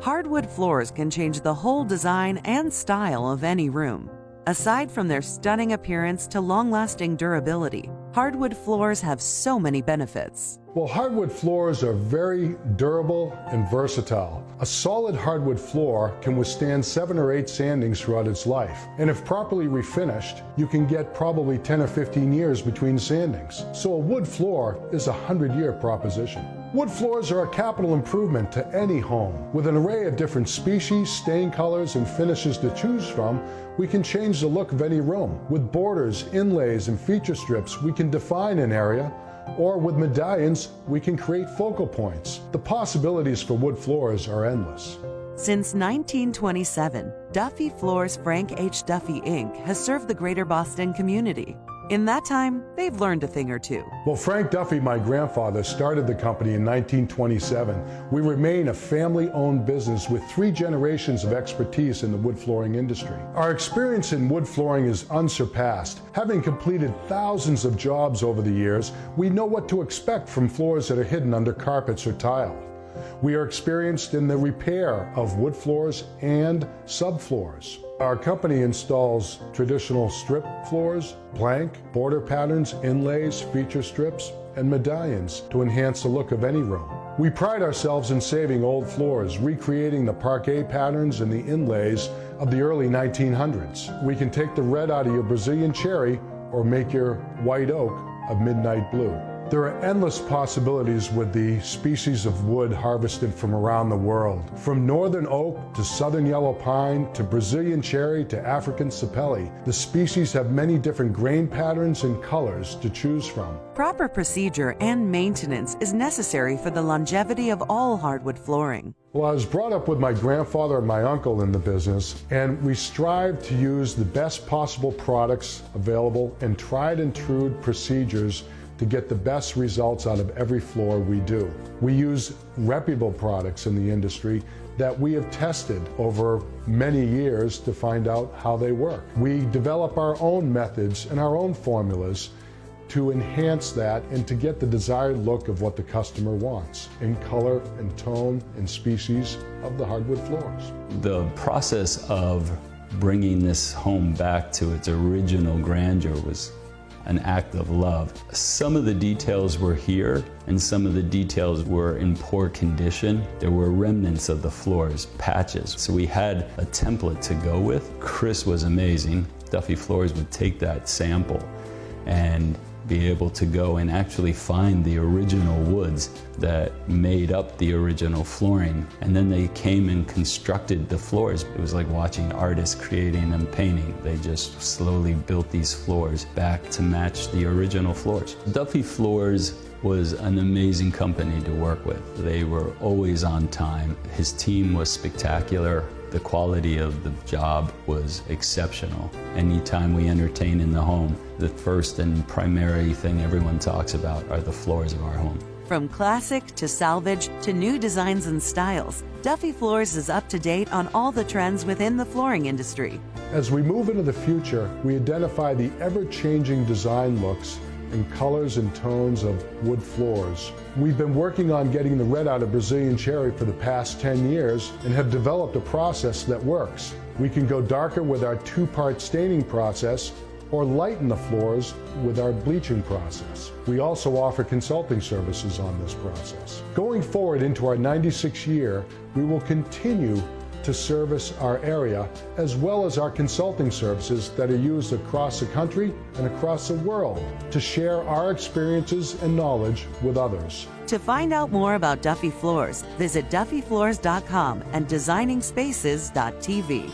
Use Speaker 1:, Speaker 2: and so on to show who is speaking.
Speaker 1: Hardwood floors can change the whole design and style of any room. Aside from their stunning appearance to long-lasting durability, hardwood floors have so many benefits.
Speaker 2: Well, hardwood floors are very durable and versatile. A solid hardwood floor can withstand 7 or 8 sandings throughout its life. And if properly refinished, you can get probably 10 or 15 years between sandings. So a wood floor is a 100-year proposition. Wood floors are a capital improvement to any home. With an array of different species, stain colors, and finishes to choose from, we can change the look of any room. With borders, inlays, and feature strips, we can define an area, or with medallions, we can create focal points. The possibilities for wood floors are endless.
Speaker 1: Since 1927, Duffy Floors Frank H. Duffy Inc. has served the greater Boston community. In that time, they've learned a thing or two.
Speaker 2: Well, Frank Duffy, my grandfather, started the company in 1927. We remain a family-owned business with 3 generations of expertise in the wood flooring industry. Our experience in wood flooring is unsurpassed. Having completed thousands of jobs over the years, we know what to expect from floors that are hidden under carpets or tile. We are experienced in the repair of wood floors and subfloors. Our company installs traditional strip floors, blank, border patterns, inlays, feature strips, and medallions to enhance the look of any room. We pride ourselves in saving old floors, recreating the parquet patterns and the inlays of the early 1900s. We can take the red out of your Brazilian cherry or make your white oak a midnight blue. There are endless possibilities with the species of wood harvested from around the world. From northern oak to southern yellow pine to Brazilian cherry to African sapelli, the species have many different grain patterns and colors to choose from.
Speaker 1: Proper procedure and maintenance is necessary for the longevity of all hardwood flooring.
Speaker 2: Well, I was brought up with my grandfather and my uncle in the business, and we strive to use the best possible products available and tried and true procedures to get the best results out of every floor we do. We use reputable products in the industry that we have tested over many years to find out how they work. We develop our own methods and our own formulas to enhance that and to get the desired look of what the customer wants in color and tone and species of the hardwood floors.
Speaker 3: The process of bringing this home back to its original grandeur was an act of love. Some of the details were here and some of the details were in poor condition. There were remnants of the floors, patches. So we had a template to go with. Chris was amazing. Duffy Floors would take that sample and be able to go and actually find the original woods that made up the original flooring. And then they came and constructed the floors. It was like watching artists creating and painting. They just slowly built these floors back to match the original floors. Duffy Floors was an amazing company to work with. They were always on time. His team was spectacular. The quality of the job was exceptional. Anytime we entertain in the home, the first and primary thing everyone talks about are the floors of our home.
Speaker 1: From classic to salvage to new designs and styles, Duffy Floors is up to date on all the trends within the flooring industry.
Speaker 2: As we move into the future, we identify the ever-changing design looks and colors and tones of wood floors. We've been working on getting the red out of Brazilian cherry for the past 10 years and have developed a process that works. We can go darker with our 2-part staining process or lighten the floors with our bleaching process. We also offer consulting services on this process. Going forward into our 96th year, we will continue to service our area as well as our consulting services that are used across the country and across the world to share our experiences and knowledge with others.
Speaker 1: To find out more about Duffy Floors, visit duffyfloors.com and designingspaces.tv.